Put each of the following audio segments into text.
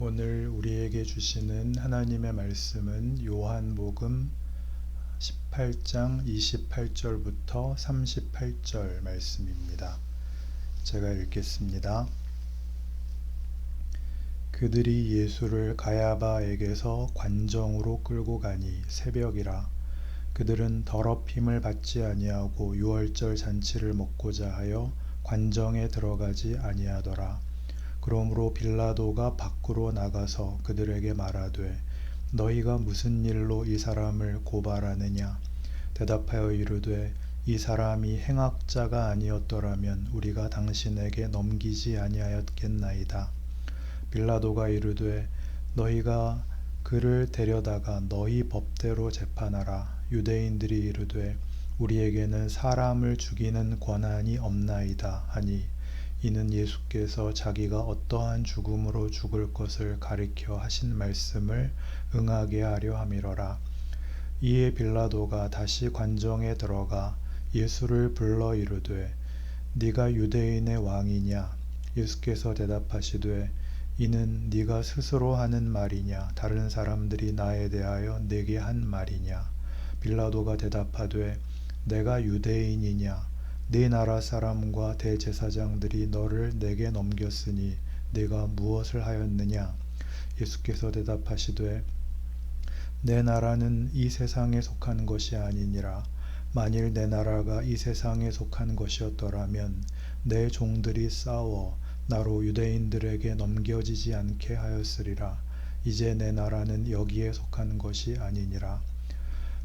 오늘 우리에게 주시는 하나님의 말씀은 요한복음 18장 28절부터 38절 말씀입니다. 제가 읽겠습니다. 그들이 예수를 가야바에게서 관정으로 끌고 가니 새벽이라. 그들은 더럽힘을 받지 아니하고 유월절 잔치를 먹고자 하여 관정에 들어가지 아니하더라. 그러므로 빌라도가 밖으로 나가서 그들에게 말하되 너희가 무슨 일로 이 사람을 고발하느냐. 대답하여 이르되 이 사람이 행악자가 아니었더라면 우리가 당신에게 넘기지 아니하였겠나이다. 빌라도가 이르되 너희가 그를 데려다가 너희 법대로 재판하라. 유대인들이 이르되 우리에게는 사람을 죽이는 권한이 없나이다 하니 이는 예수께서 자기가 어떠한 죽음으로 죽을 것을 가리켜 하신 말씀을 응하게 하려 함이러라. 이에 빌라도가 다시 관정에 들어가 예수를 불러 이르되 네가 유대인의 왕이냐. 예수께서 대답하시되 이는 네가 스스로 하는 말이냐 다른 사람들이 나에 대하여 내게 한 말이냐. 빌라도가 대답하되 내가 유대인이냐. 네 나라 사람과 대제사장들이 너를 내게 넘겼으니 네가 무엇을 하였느냐. 예수께서 대답하시되 내 나라는 이 세상에 속한 것이 아니니라. 만일 내 나라가 이 세상에 속한 것이었더라면 내 종들이 싸워 나로 유대인들에게 넘겨지지 않게 하였으리라. 이제 내 나라는 여기에 속한 것이 아니니라.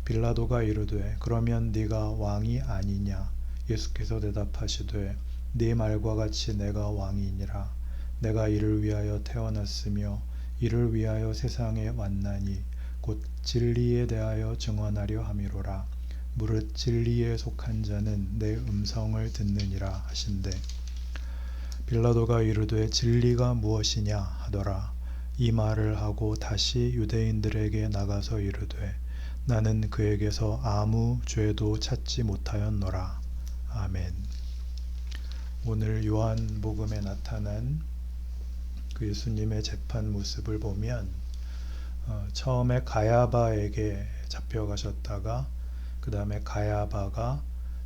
빌라도가 이르되 그러면 네가 왕이 아니냐. 예수께서 대답하시되 네 말과 같이 내가 왕이니라. 내가 이를 위하여 태어났으며 이를 위하여 세상에 왔나니 곧 진리에 대하여 증언하려 함이로라. 무릇 진리에 속한 자는 내 음성을 듣느니라 하신대. 빌라도가 이르되 진리가 무엇이냐 하더라. 이 말을 하고 다시 유대인들에게 나가서 이르되 나는 그에게서 아무 죄도 찾지 못하였노라. 아멘. 오늘 요한복음에 나타난 그 예수님의 재판 모습을 보면 처음에 가야바에게 잡혀가셨다가 그 다음에 가야바가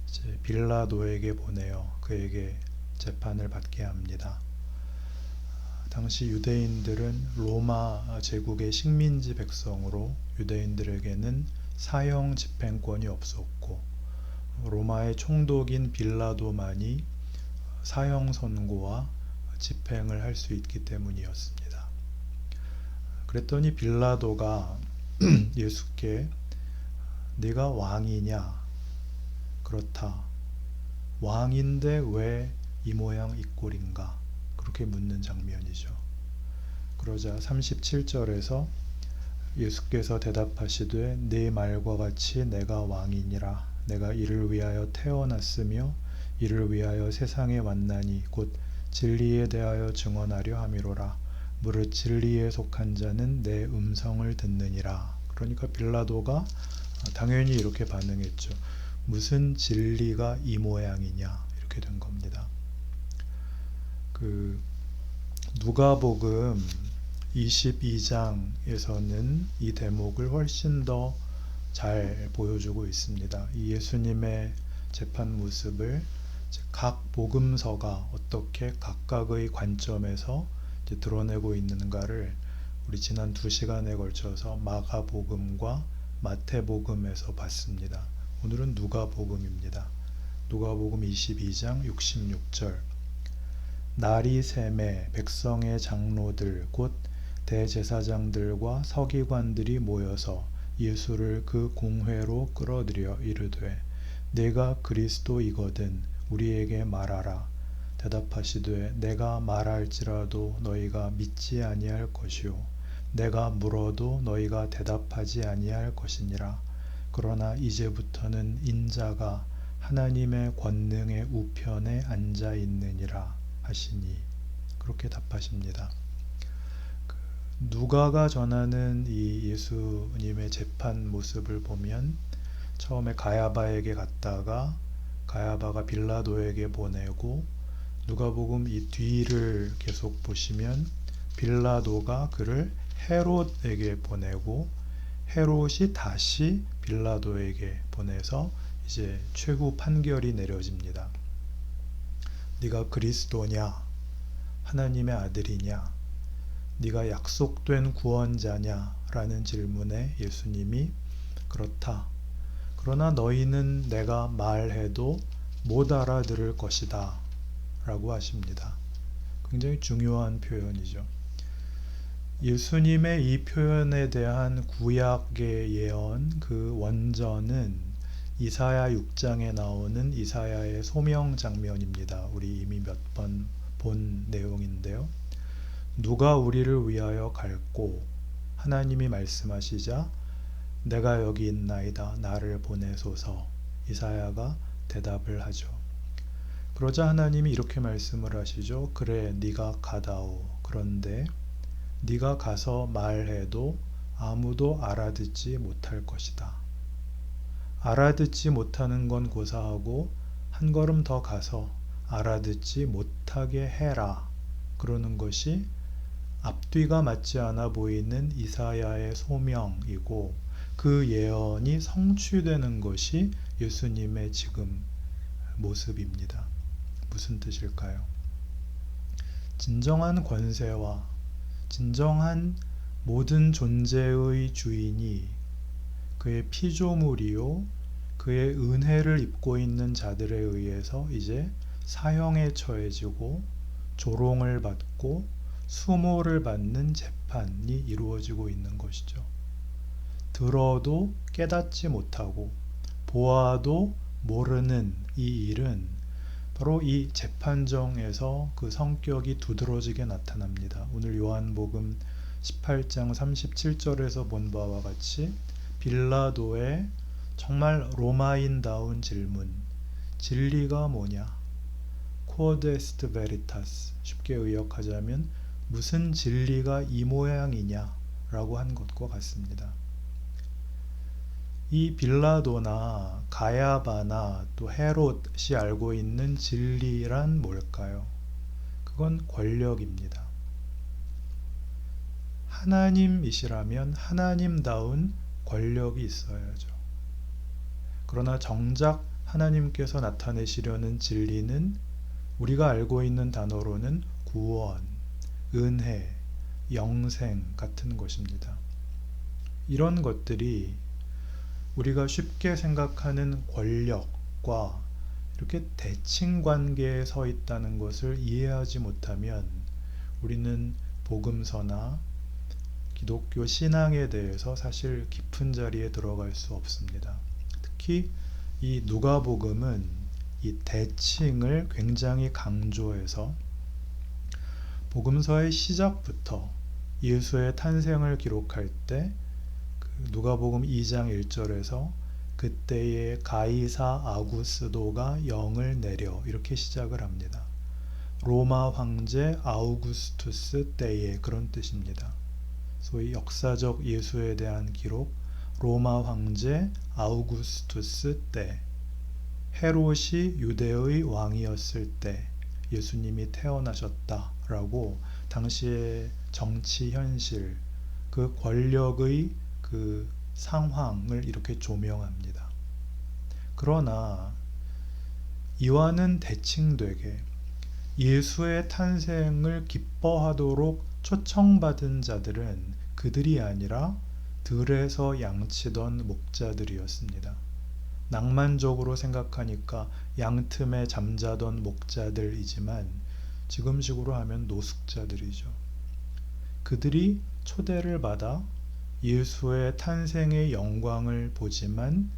이제 빌라도에게 보내어 그에게 재판을 받게 합니다. 당시 유대인들은 로마 제국의 식민지 백성으로 유대인들에게는 사형 집행권이 없었고 로마의 총독인 빌라도만이 사형 선고와 집행을 할 수 있기 때문이었습니다. 그랬더니 빌라도가 예수께 네가 왕이냐? 그렇다. 왕인데 왜 이 모양 이 꼴인가? 그렇게 묻는 장면이죠. 그러자 37절에서 예수께서 대답하시되 네 말과 같이 내가 왕이니라. 내가 이를 위하여 태어났으며 이를 위하여 세상에 왔나니 곧 진리에 대하여 증언하려 함이로라. 무릇 진리에 속한 자는 내 음성을 듣느니라. 그러니까 빌라도가 당연히 이렇게 반응했죠. 무슨 진리가 이 모양이냐 이렇게 된 겁니다. 그 누가복음 22장에서는 이 대목을 훨씬 더 잘 보여주고 있습니다. 이 예수님의 재판 모습을 각 복음서가 어떻게 각각의 관점에서 이제 드러내고 있는가를 우리 지난 2시간에 걸쳐서 마가복음과 마태복음에서 봤습니다. 오늘은 누가복음입니다. 누가복음 22장 66절 날이 새매 백성의 장로들 곧 대제사장들과 서기관들이 모여서 예수를 그 공회로 끌어들여 이르되 내가 그리스도이거든 우리에게 말하라. 대답하시되 내가 말할지라도 너희가 믿지 아니할 것이요 내가 물어도 너희가 대답하지 아니할 것이니라. 그러나 이제부터는 인자가 하나님의 권능의 우편에 앉아 있느니라 하시니 그렇게 답하십니다. 누가가 전하는 이 예수님의 재판 모습을 보면 처음에 가야바에게 갔다가 가야바가 빌라도에게 보내고 누가복음 이 뒤를 계속 보시면 빌라도가 그를 헤롯에게 보내고 헤롯이 다시 빌라도에게 보내서 이제 최후 판결이 내려집니다. 네가 그리스도냐? 하나님의 아들이냐? 네가 약속된 구원자냐? 라는 질문에 예수님이 그렇다. 그러나 너희는 내가 말해도 못 알아들을 것이다. 라고 하십니다. 굉장히 중요한 표현이죠. 예수님의 이 표현에 대한 구약의 예언, 그 원전은 이사야 6장에 나오는 이사야의 소명 장면입니다. 우리 이미 몇 번 본 내용인데요. 누가 우리를 위하여 갈고 하나님이 말씀하시자 내가 여기 있나이다 나를 보내소서 이사야가 대답을 하죠. 그러자 하나님이 이렇게 말씀을 하시죠. 그래 네가 가다오. 그런데 네가 가서 말해도 아무도 알아듣지 못할 것이다. 알아듣지 못하는 건 고사하고 한 걸음 더 가서 알아듣지 못하게 해라. 그러는 것이 앞뒤가 맞지 않아 보이는 이사야의 소명이고 그 예언이 성취되는 것이 예수님의 지금 모습입니다. 무슨 뜻일까요? 진정한 권세와 진정한 모든 존재의 주인이 그의 피조물이요 그의 은혜를 입고 있는 자들에 의해서 이제 사형에 처해지고 조롱을 받고 수모를 받는 재판이 이루어지고 있는 것이죠. 들어도 깨닫지 못하고 보아도 모르는 이 일은 바로 이 재판정에서 그 성격이 두드러지게 나타납니다. 오늘 요한복음 18장 37절에서 본 바와 같이 빌라도의 정말 로마인다운 질문, 진리가 뭐냐? Quod est veritas, 쉽게 의역하자면 무슨 진리가 이 모양이냐? 라고 한 것과 같습니다. 이 빌라도나 가야바나 또 헤롯이 알고 있는 진리란 뭘까요? 그건 권력입니다. 하나님이시라면 하나님다운 권력이 있어야죠. 그러나 정작 하나님께서 나타내시려는 진리는 우리가 알고 있는 단어로는 구원, 은혜, 영생 같은 것입니다. 이런 것들이 우리가 쉽게 생각하는 권력과 이렇게 대칭 관계에 서 있다는 것을 이해하지 못하면 우리는 복음서나 기독교 신앙에 대해서 사실 깊은 자리에 들어갈 수 없습니다. 특히 이 누가복음은 이 대칭을 굉장히 강조해서 복음서의 시작부터 예수의 탄생을 기록할 때 누가복음 2장 1절에서 그때의 가이사 아구스도가 영을 내려 이렇게 시작을 합니다. 로마 황제 아우구스투스 때의 그런 뜻입니다. 소위 역사적 예수에 대한 기록, 로마 황제 아우구스투스 때 헤롯이 유대의 왕이었을 때 예수님이 태어나셨다라고 당시의 정치 현실, 그 권력의 그 상황을 이렇게 조명합니다. 그러나 이와는 대칭되게 예수의 탄생을 기뻐하도록 초청받은 자들은 그들이 아니라 들에서 양치던 목자들이었습니다. 낭만적으로 생각하니까 양틈에 잠자던 목자들이지만 지금식으로 하면 노숙자들이죠. 그들이 초대를 받아 예수의 탄생의 영광을 보지만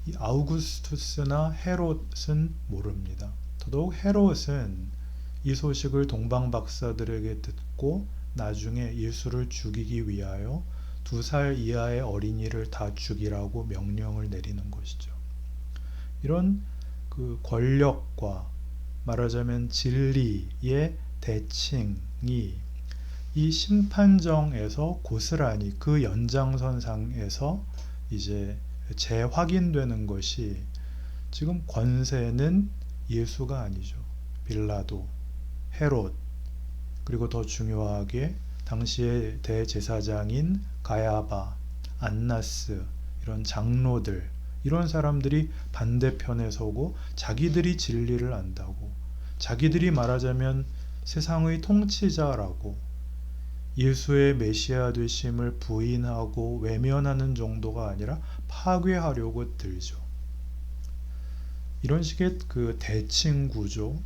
이 아우구스투스나 헤롯은 모릅니다. 더더욱 헤롯은 이 소식을 동방 박사들에게 듣고 나중에 예수를 죽이기 위하여 2살 이하의 어린이를 다 죽이라고 명령을 내리는 것이죠. 이런 그 권력과 말하자면 진리의 대칭이 이 심판정에서 고스란히 그 연장선상에서 이제 재확인되는 것이 지금 권세는 예수가 아니죠. 빌라도, 헤롯, 그리고 더 중요하게 당시의 대제사장인 가야바, 안나스 이런 장로들, 이런 사람들이 반대편에 서고 자기들이 진리를 안다고, 자기들이 말하자면 세상의 통치자라고 예수의 메시아 되심을 부인하고 외면하는 정도가 아니라 파괴하려고 들죠. 이런 식의 그 대칭 구조는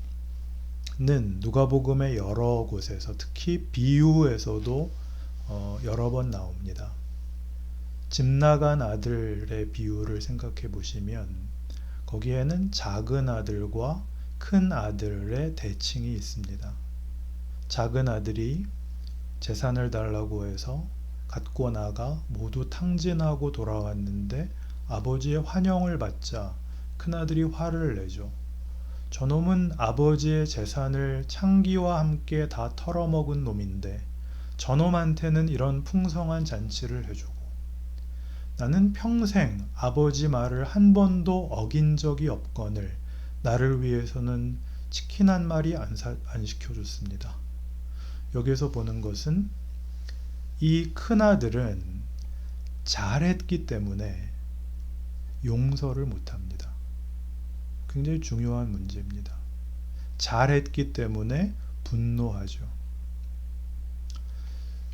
누가복음의 여러 곳에서, 특히 비유에서도 여러 번 나옵니다. 집 나간 아들의 비유를 생각해 보시면 거기에는 작은 아들과 큰 아들의 대칭이 있습니다. 작은 아들이 재산을 달라고 해서 갖고 나가 모두 탕진하고 돌아왔는데 아버지의 환영을 받자 큰아들이 화를 내죠. 저놈은 아버지의 재산을 창기와 함께 다 털어먹은 놈인데 저놈한테는 이런 풍성한 잔치를 해주고, 나는 평생 아버지 말을 한 번도 어긴 적이 없거늘 나를 위해서는 치킨 한 마리 안 시켜줬습니다. 여기서 보는 것은 이 큰아들은 잘했기 때문에 용서를 못합니다. 굉장히 중요한 문제입니다. 잘했기 때문에 분노하죠.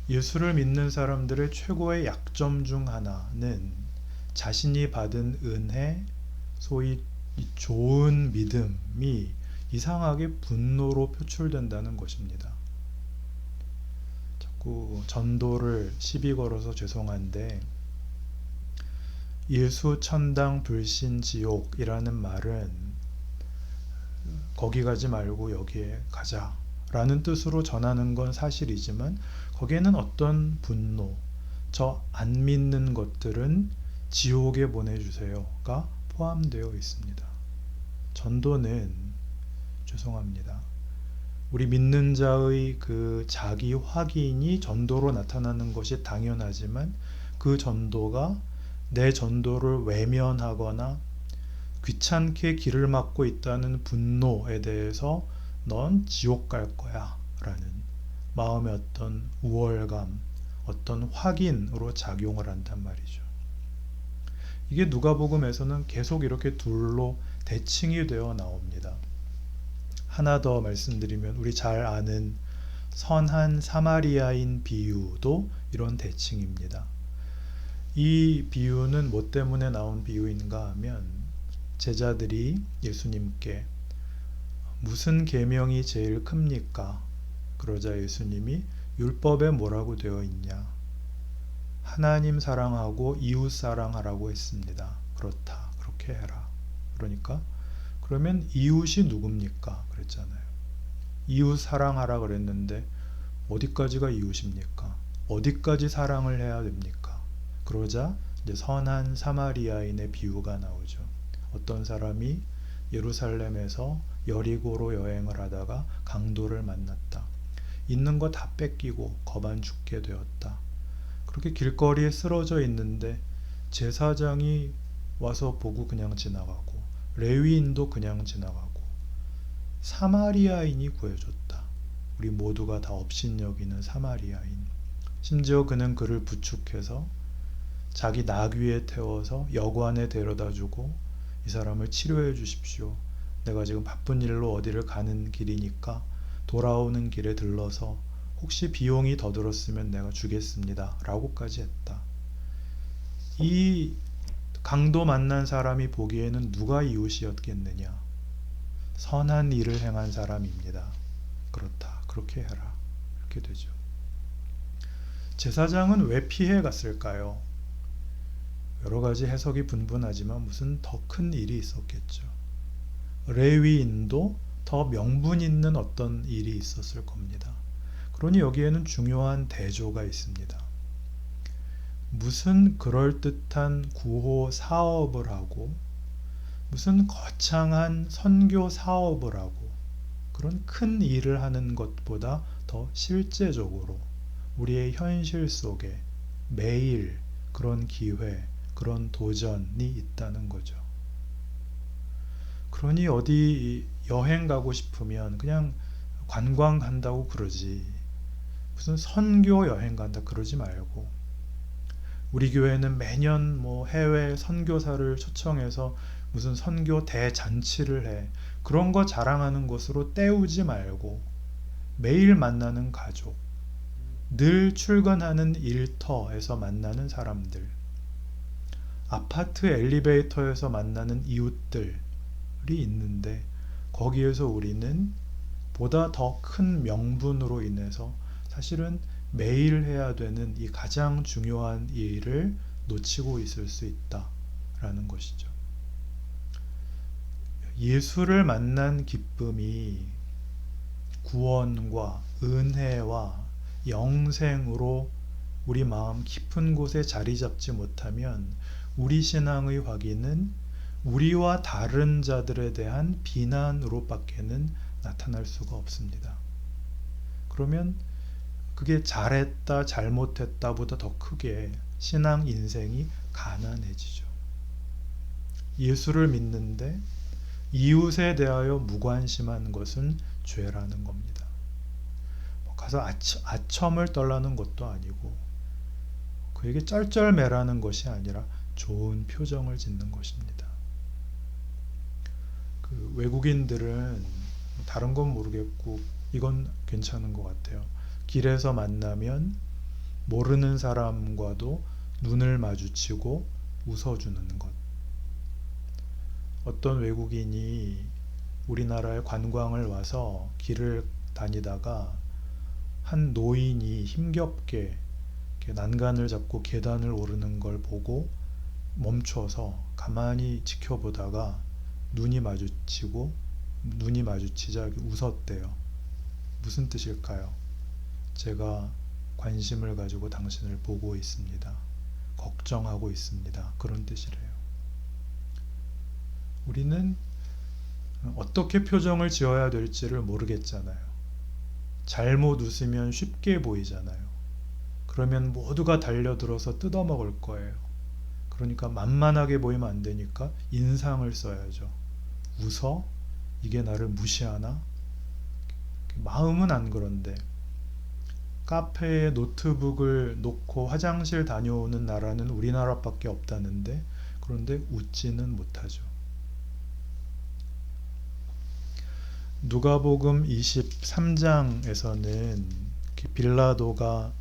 예수를 믿는 사람들의 최고의 약점 중 하나는 자신이 받은 은혜, 소위 좋은 믿음이 이상하게 분노로 표출된다는 것입니다. 자꾸 전도를 시비 걸어서 죄송한데, 예수 천당 불신 지옥이라는 말은 거기 가지 말고 여기에 가자 라는 뜻으로 전하는 건 사실이지만, 거기에는 어떤 분노, 저 안 믿는 것들은 지옥에 보내주세요가 포함되어 있습니다. 전도는, 죄송합니다, 우리 믿는 자의 그 자기 확인이 전도로 나타나는 것이 당연하지만, 그 전도가 내 전도를 외면하거나 귀찮게 길을 막고 있다는 분노에 대해서 넌 지옥 갈 거야 라는 마음의 어떤 우월감, 어떤 확인으로 작용을 한단 말이죠. 이게 누가복음에서는 계속 이렇게 둘로 대칭이 되어 나옵니다. 하나 더 말씀드리면, 우리 잘 아는 선한 사마리아인 비유도 이런 대칭입니다. 이 비유는 뭐 때문에 나온 비유인가 하면, 제자들이 예수님께 무슨 계명이 제일 큽니까? 그러자 예수님이 율법에 뭐라고 되어 있냐? 하나님 사랑하고 이웃 사랑하라고 했습니다. 그렇다, 그렇게 해라. 그러니까 그러면 이웃이 누굽니까? 그랬잖아요. 이웃 사랑하라 그랬는데 어디까지가 이웃입니까? 어디까지 사랑을 해야 됩니까? 그러자 이제 선한 사마리아인의 비유가 나오죠. 어떤 사람이 예루살렘에서 여리고로 여행을 하다가 강도를 만났다. 있는 거 다 뺏기고 거반 죽게 되었다. 그렇게 길거리에 쓰러져 있는데 제사장이 와서 보고 그냥 지나가고, 레위인도 그냥 지나가고, 사마리아인이 구해줬다. 우리 모두가 다 업신여기는 사마리아인. 심지어 그는 그를 부축해서 자기 나귀에 태워서 여관에 데려다주고, 이 사람을 치료해 주십시오. 내가 지금 바쁜 일로 어디를 가는 길이니까 돌아오는 길에 들러서 혹시 비용이 더 들었으면 내가 주겠습니다 라고까지 했다. 이 강도 만난 사람이 보기에는 누가 이웃이었겠느냐? 선한 일을 행한 사람입니다. 그렇다, 그렇게 해라, 이렇게 되죠. 제사장은 왜 피해 갔을까요? 여러 가지 해석이 분분하지만 무슨 더 큰 일이 있었겠죠. 레위인도 더 명분 있는 어떤 일이 있었을 겁니다. 그러니 여기에는 중요한 대조가 있습니다. 무슨 그럴듯한 구호 사업을 하고, 무슨 거창한 선교 사업을 하고, 그런 큰 일을 하는 것보다 더 실제적으로 우리의 현실 속에 매일 그런 기회, 그런 도전이 있다는 거죠. 그러니 어디 여행 가고 싶으면 그냥 관광 간다고 그러지, 무슨 선교 여행 간다 그러지 말고, 우리 교회는 매년 뭐 해외 선교사를 초청해서 무슨 선교 대잔치를 해. 그런 거 자랑하는 것으로 때우지 말고, 매일 만나는 가족, 늘 출근하는 일터에서 만나는 사람들, 아파트 엘리베이터에서 만나는 이웃들이 있는데, 거기에서 우리는 보다 더 큰 명분으로 인해서 사실은 매일 해야 되는 이 가장 중요한 일을 놓치고 있을 수 있다라는 것이죠. 예수를 만난 기쁨이 구원과 은혜와 영생으로 우리 마음 깊은 곳에 자리 잡지 못하면 우리 신앙의 확인은 우리와 다른 자들에 대한 비난으로밖에는 나타날 수가 없습니다. 그러면 그게 잘했다 잘못했다 보다 더 크게 신앙 인생이 가난해지죠. 예수를 믿는데 이웃에 대하여 무관심한 것은 죄라는 겁니다. 가서 아첨을 떨라는 것도 아니고, 그에게 쩔쩔매라는 것이 아니라 좋은 표정을 짓는 것입니다. 그 외국인들은 다른 건 모르겠고 이건 괜찮은 것 같아요. 길에서 만나면 모르는 사람과도 눈을 마주치고 웃어주는 것. 어떤 외국인이 우리나라에 관광을 와서 길을 다니다가 한 노인이 힘겹게 난간을 잡고 계단을 오르는 걸 보고 멈춰서 가만히 지켜보다가 눈이 마주치자 웃었대요. 무슨 뜻일까요? 제가 관심을 가지고 당신을 보고 있습니다. 걱정하고 있습니다. 그런 뜻이래요. 우리는 어떻게 표정을 지어야 될지를 모르겠잖아요. 잘못 웃으면 쉽게 보이잖아요. 그러면 모두가 달려들어서 뜯어먹을 거예요. 그러니까 만만하게 보이면 안 되니까 인상을 써야죠. 웃어? 이게 나를 무시하나? 마음은 안 그런데, 카페에 노트북을 놓고 화장실 다녀오는 나라는 우리나라밖에 없다는데, 그런데 웃지는 못하죠. 누가복음 23장에서는 빌라도가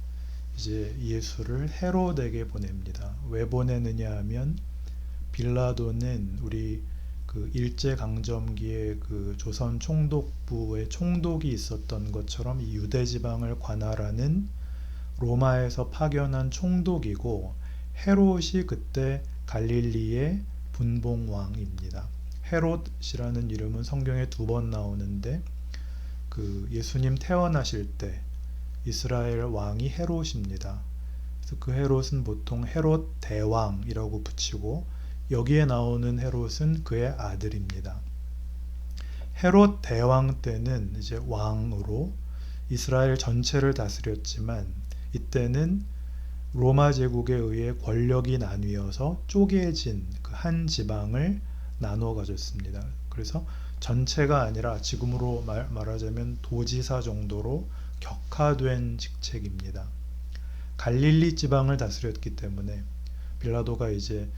이제 예수를 헤롯에게 보냅니다. 왜 보내느냐 하면, 빌라도는 우리 그 일제강점기에 그 조선 총독부에 총독이 있었던 것처럼 이 유대 지방을 관할하는 로마에서 파견한 총독이고, 헤롯이 그때 갈릴리의 분봉왕입니다. 헤롯이라는 이름은 성경에 2번 나오는데, 그 예수님 태어나실 때 이스라엘 왕이 헤롯입니다. 그래서 그 헤롯은 보통 헤롯 대왕이라고 붙이고, 여기에 나오는 헤롯은 그의 아들입니다. 헤롯 대왕 때는 이제 왕으로 이스라엘 전체를 다스렸지만, 이때는 로마 제국에 의해 권력이 나뉘어서 쪼개진 그 한 지방을 나눠 가졌습니다. 그래서 전체가 아니라 지금으로 말하자면 도지사 정도로 격화된 직책입니다. 갈릴리 지방을 다스렸기 때문에 빌라도가 이제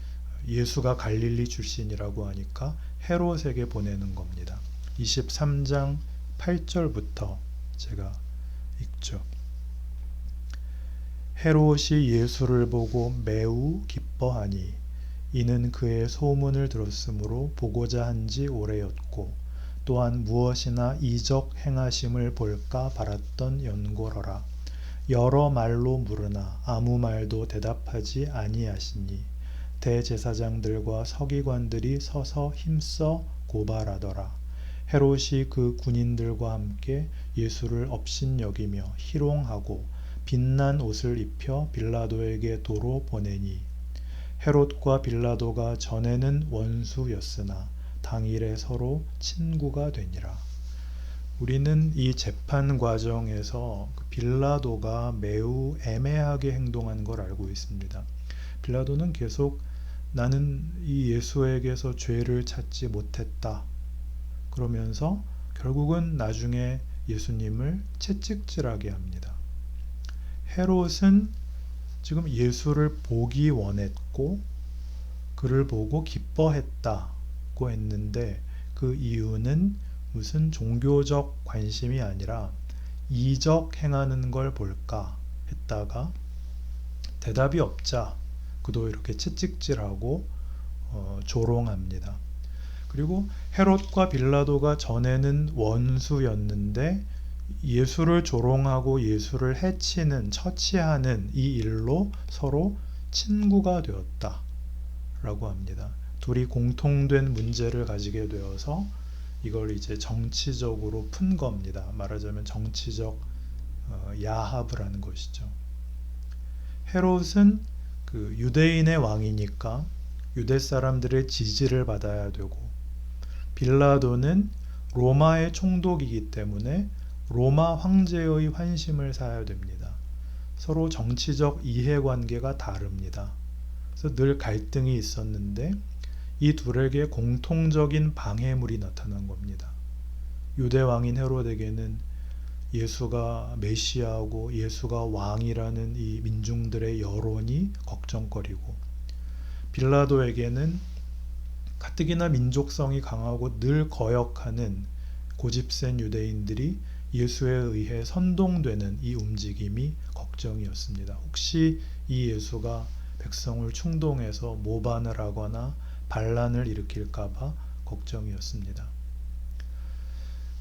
예수가 갈릴리 출신이라고 하니까 헤롯에게 보내는 겁니다. 23장 8절부터 제가 읽죠. 헤롯이 예수를 보고 매우 기뻐하니, 이는 그의 소문을 들었으므로 보고자 한지 오래였고, 또한 무엇이나 이적 행하심을 볼까 바랐던 연고러라. 여러 말로 물으나 아무 말도 대답하지 아니하시니, 대제사장들과 서기관들이 서서 힘써 고발하더라. 헤롯이 그 군인들과 함께 예수를 업신여기며 희롱하고 빛난 옷을 입혀 빌라도에게 도로 보내니, 헤롯과 빌라도가 전에는 원수였으나 당일에 서로 친구가 되니라. 우리는 이 재판 과정에서 빌라도가 매우 애매하게 행동한 걸 알고 있습니다. 빌라도는 계속 나는 이 예수에게서 죄를 찾지 못했다 그러면서 결국은 나중에 예수님을 채찍질하게 합니다. 헤롯은 지금 예수를 보기 원했고 그를 보고 기뻐했다고 했는데 그 이유는 무슨 종교적 관심이 아니라 이적 행하는 걸 볼까 했다가 대답이 없자 그도 이렇게 채찍질하고 조롱합니다. 그리고 헤롯과 빌라도가 전에는 원수였는데 예수를 조롱하고 예수를 해치는 처치하는 이 일로 서로 친구가 되었다라고 합니다. 둘이 공통된 문제를 가지게 되어서 이걸 이제 정치적으로 푼 겁니다. 말하자면 정치적 야합을 하는 것이죠. 헤롯은 그 유대인의 왕이니까 유대 사람들의 지지를 받아야 되고 빌라도는 로마의 총독이기 때문에 로마 황제의 환심을 사야 됩니다. 서로 정치적 이해관계가 다릅니다. 그래서 늘 갈등이 있었는데 이 둘에게 공통적인 방해물이 나타난 겁니다. 유대 왕인 헤롯에게는 예수가 메시아고 예수가 왕이라는 이 민중들의 여론이 걱정거리고 빌라도에게는 가뜩이나 민족성이 강하고 늘 거역하는 고집센 유대인들이 예수에 의해 선동되는 이 움직임이 걱정이었습니다. 혹시 이 예수가 백성을 충동해서 모반을 하거나 반란을 일으킬까봐 걱정이었습니다.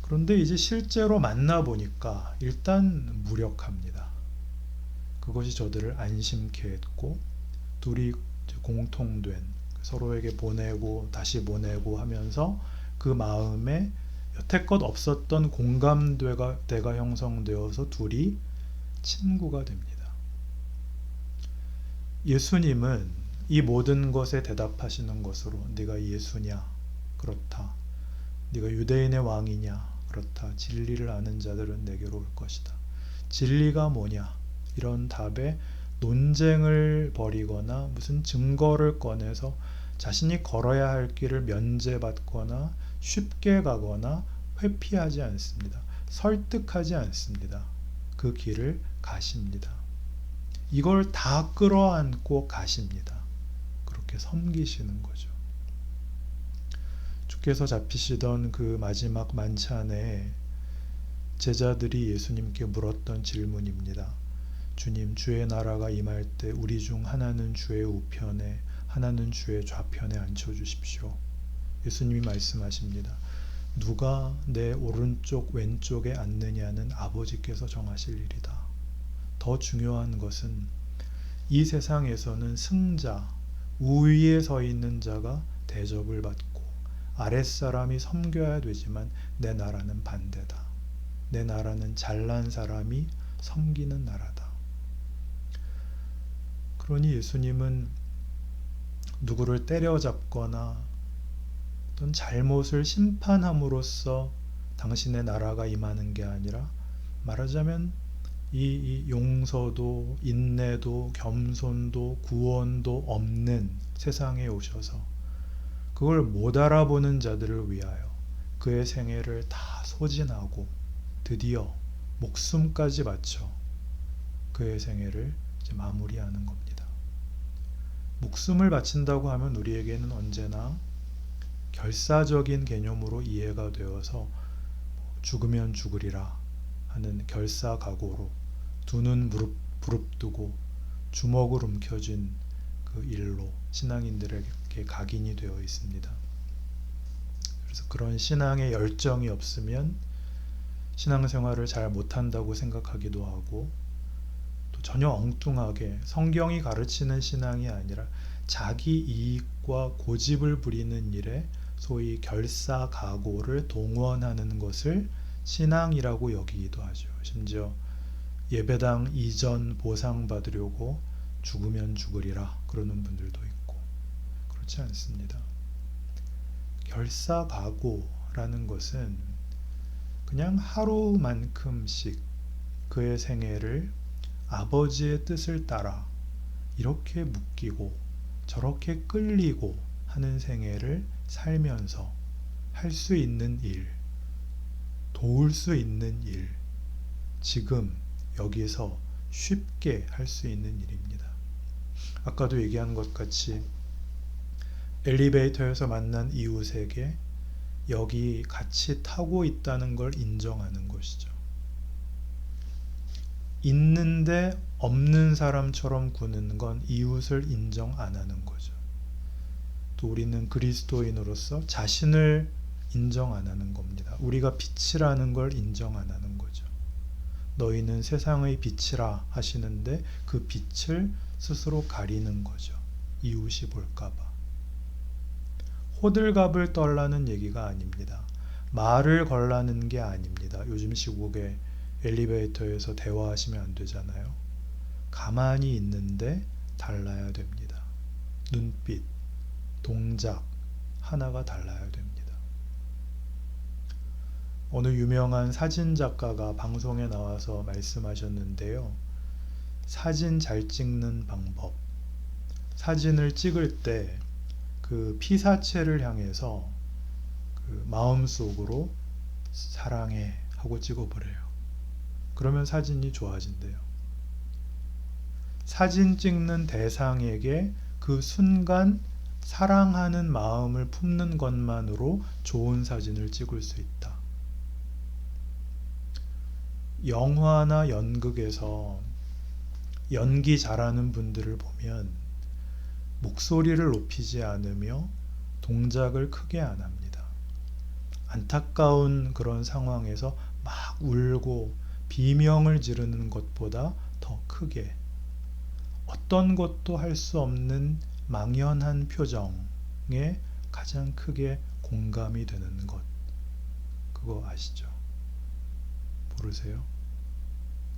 그런데 이제 실제로 만나보니까 일단 무력합니다. 그것이 저들을 안심케 했고 둘이 공통된 서로에게 보내고 다시 보내고 하면서 그 마음에 여태껏 없었던 공감대가 형성되어서 둘이 친구가 됩니다. 예수님은 이 모든 것에 대답하시는 것으로 네가 예수냐? 그렇다. 네가 유대인의 왕이냐? 그렇다. 진리를 아는 자들은 내게로 올 것이다. 진리가 뭐냐? 이런 답에 논쟁을 벌이거나 무슨 증거를 꺼내서 자신이 걸어야 할 길을 면제받거나 쉽게 가거나 회피하지 않습니다. 설득하지 않습니다. 그 길을 가십니다. 이걸 다 끌어안고 가십니다. 그렇게 섬기시는 거죠. 주께서 잡히시던 그 마지막 만찬에 제자들이 예수님께 물었던 질문입니다. 주님, 주의 나라가 임할 때 우리 중 하나는 주의 우편에 하나는 주의 좌편에 앉혀주십시오. 예수님이 말씀하십니다. 누가 내 오른쪽 왼쪽에 앉느냐는 아버지께서 정하실 일이다. 더 중요한 것은 이 세상에서는 승자, 우위에 서 있는 자가 대접을 받고 아랫사람이 섬겨야 되지만 내 나라는 반대다. 내 나라는 잘난 사람이 섬기는 나라다. 그러니 예수님은 누구를 때려잡거나 어떤 잘못을 심판함으로써 당신의 나라가 임하는 게 아니라 말하자면 이 용서도 인내도 겸손도 구원도 없는 세상에 오셔서 그걸 못 알아보는 자들을 위하여 그의 생애를 다 소진하고 드디어 목숨까지 바쳐 그의 생애를 이제 마무리하는 겁니다. 목숨을 바친다고 하면 우리에게는 언제나 결사적인 개념으로 이해가 되어서 죽으면 죽으리라 하는 결사각오로 두 눈 부릅뜨고 주먹을 움켜쥔 그 일로 신앙인들에게 각인이 되어 있습니다. 그래서 그런 신앙의 열정이 없으면 신앙생활을 잘 못한다고 생각하기도 하고 또 전혀 엉뚱하게 성경이 가르치는 신앙이 아니라 자기 이익과 고집을 부리는 일에 소위 결사각오를 동원하는 것을 신앙이라고 여기기도 하죠. 심지어 예배당 이전 보상받으려고 죽으면 죽으리라 그러는 분들도 있고 그렇지 않습니다. 결사각오라는 것은 그냥 하루만큼씩 그의 생애를 아버지의 뜻을 따라 이렇게 묶이고 저렇게 끌리고 하는 생애를 살면서 할 수 있는 일, 도울 수 있는 일, 지금 여기서 쉽게 할 수 있는 일입니다. 아까도 얘기한 것 같이 엘리베이터에서 만난 이웃에게 여기 같이 타고 있다는 걸 인정하는 것이죠. 있는데 없는 사람처럼 구는 건 이웃을 인정 안 하는 거죠. 또 우리는 그리스도인으로서 자신을 인정 안 하는 겁니다. 우리가 빛이라는 걸 인정 안 하는 거죠. 너희는 세상의 빛이라 하시는데 그 빛을 스스로 가리는 거죠. 이웃이 볼까봐. 호들갑을 떨라는 얘기가 아닙니다. 말을 걸라는 게 아닙니다. 요즘 시국에 엘리베이터에서 대화하시면 안 되잖아요. 가만히 있는데 달라야 됩니다. 눈빛, 동작 하나가 달라야 됩니다. 어느 유명한 사진 작가가 방송에 나와서 말씀하셨는데요. 사진 잘 찍는 방법. 사진을 찍을 때 그 피사체를 향해서 그 마음속으로 사랑해 하고 찍어버려요. 그러면 사진이 좋아진대요. 사진 찍는 대상에게 그 순간 사랑하는 마음을 품는 것만으로 좋은 사진을 찍을 수 있다. 영화나 연극에서 연기 잘하는 분들을 보면 목소리를 높이지 않으며 동작을 크게 안 합니다. 안타까운 그런 상황에서 막 울고 비명을 지르는 것보다 더 크게 어떤 것도 할 수 없는 망연한 표정에 가장 크게 공감이 되는 것. 그거 아시죠? 모르세요?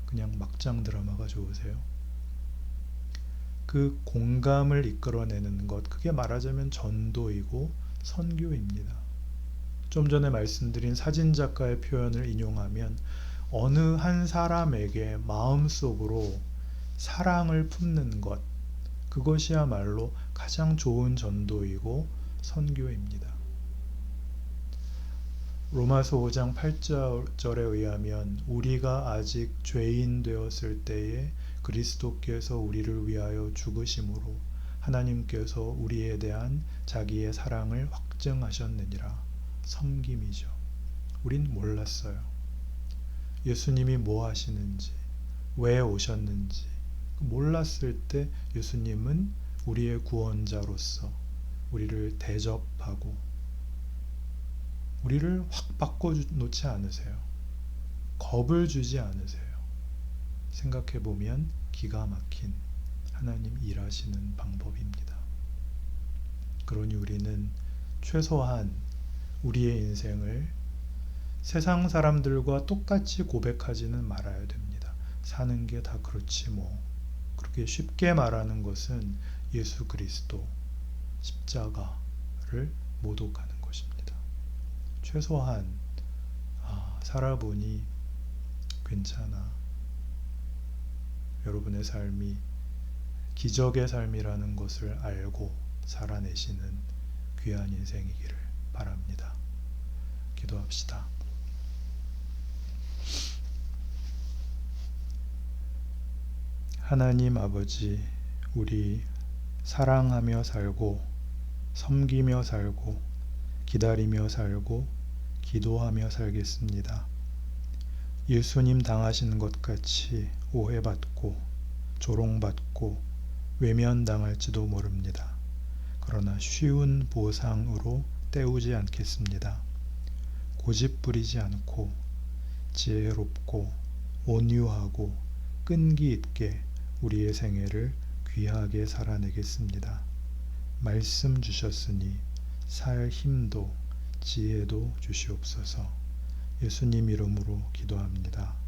그냥 막장 드라마가 좋으세요? 그 공감을 이끌어내는 것, 그게 말하자면 전도이고 선교입니다. 좀 전에 말씀드린 사진작가의 표현을 인용하면 어느 한 사람에게 마음속으로 사랑을 품는 것, 그것이야말로 가장 좋은 전도이고 선교입니다. 로마서 5장 8절에 의하면 우리가 아직 죄인 되었을 때에 그리스도께서 우리를 위하여 죽으심으로 하나님께서 우리에 대한 자기의 사랑을 확증하셨느니라. 섬김이죠. 우린 몰랐어요. 예수님이 뭐 하시는지, 왜 오셨는지 몰랐을 때 예수님은 우리의 구원자로서 우리를 대접하고 우리를 확 바꿔놓지 않으세요. 겁을 주지 않으세요. 생각해보면 기가 막힌 하나님 일하시는 방법입니다. 그러니 우리는 최소한 우리의 인생을 세상 사람들과 똑같이 고백하지는 말아야 됩니다. 사는 게 다 그렇지 뭐. 그렇게 쉽게 말하는 것은 예수 그리스도 십자가를 모독하는 것입니다. 최소한 살아보니 괜찮아. 여러분의 삶이 기적의 삶이라는 것을 알고 살아내시는 귀한 인생이기를 바랍니다. 기도합시다. 하나님 아버지, 우리 사랑하며 살고 섬기며 살고 기다리며 살고 기도하며 살겠습니다. 예수님 당하신 것 같이 오해받고 조롱받고 외면당할지도 모릅니다. 그러나 쉬운 보상으로 때우지 않겠습니다. 고집부리지 않고 지혜롭고 온유하고 끈기 있게 우리의 생애를 귀하게 살아내겠습니다. 말씀 주셨으니 살 힘도 지혜도 주시옵소서. 예수님 이름으로 기도합니다.